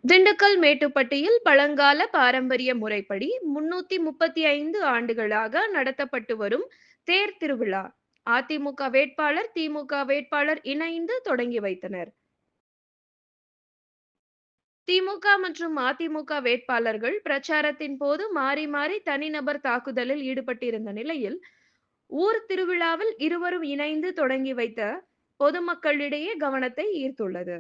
திண்டுக்கல் மேட்டுப்பட்டியில் பழங்கால பாரம்பரிய முறைப்படி 335 ஆண்டுகளாக நடத்தப்பட்டு வரும் தேர் திருவிழா அதிமுக வேட்பாளர், திமுக வேட்பாளர் இணைந்து தொடங்கி வைத்தனர். திமுக மற்றும் அதிமுக வேட்பாளர்கள் பிரச்சாரத்தின் போது மாறி மாறி தனிநபர் தாக்குதலில் ஈடுபட்டிருந்த நிலையில், ஊர் திருவிழாவில் இருவரும் இணைந்து தொடங்கி வைத்த பொதுமக்களிடையே கவனத்தை ஈர்த்துள்ளது.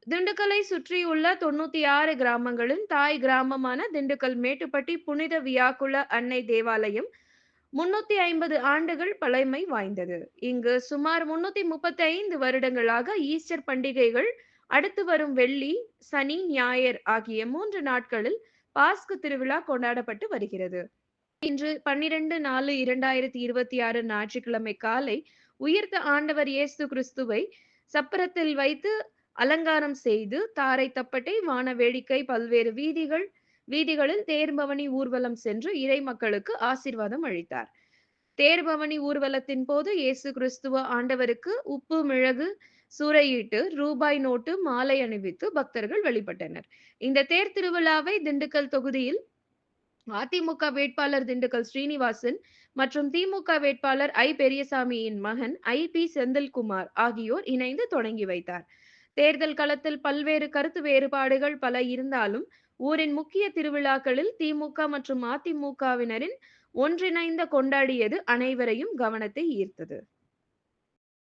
திண்டுக்கல்லை சுற்றியுள்ள 96 கிராமங்களின் தாய் கிராமமான திண்டுக்கல் மேட்டுப்பட்டி புனித வியாக்குல அன்னை தேவாலயம் 350 ஆண்டுகள் பழமை வாய்ந்தது. இங்கு சுமார் 335 வருடங்களாக ஈஸ்டர் பண்டிகைகள் அடுத்து வரும் வெள்ளி, சனி, ஞாயிறு ஆகிய 3 நாட்களில் பாஸ்கு திருவிழா கொண்டாடப்பட்டு வருகிறது. இன்று 12/4/2026 ஞாயிற்றுக்கிழமை காலை உயிர்த்த ஆண்டவர் இயேசு கிறிஸ்துவை சப்பரத்தில் வைத்து அலங்காரம் செய்து தாரை தப்பட்டை, வான வேடிக்கை, பல்வேறு வீதிகளில் தேர்பவனி ஊர்வலம் சென்று இறை மக்களுக்கு ஆசீர்வாதம் அளித்தார். தேர்பவனி ஊர்வலத்தின் போது இயேசு கிறிஸ்துவ ஆண்டவருக்கு உப்பு, மிளகு சூறையிட்டு ரூபாய் நோட்டு மாலை அணிவித்து பக்தர்கள் வழிபட்டனர். இந்த தேர் திருவிழாவை திண்டுக்கல் தொகுதியில் அதிமுக வேட்பாளர் திண்டுக்கல் ஸ்ரீனிவாசன் மற்றும் திமுக வேட்பாளர் பெரியசாமியின் மகன் பி செந்தில்குமார் ஆகியோர் இணைந்து தொடங்கி வைத்தார். தேர்தல் களத்தில் பல்வேறு கருத்து வேறுபாடுகள் பல இருந்தாலும், ஊரின் முக்கிய திருவிழாக்களில் திமுக மற்றும் அதிமுகவினரின் ஒன்றிணைந்த கொண்டாடியது அனைவரையும் கவனத்தை ஈர்த்தது.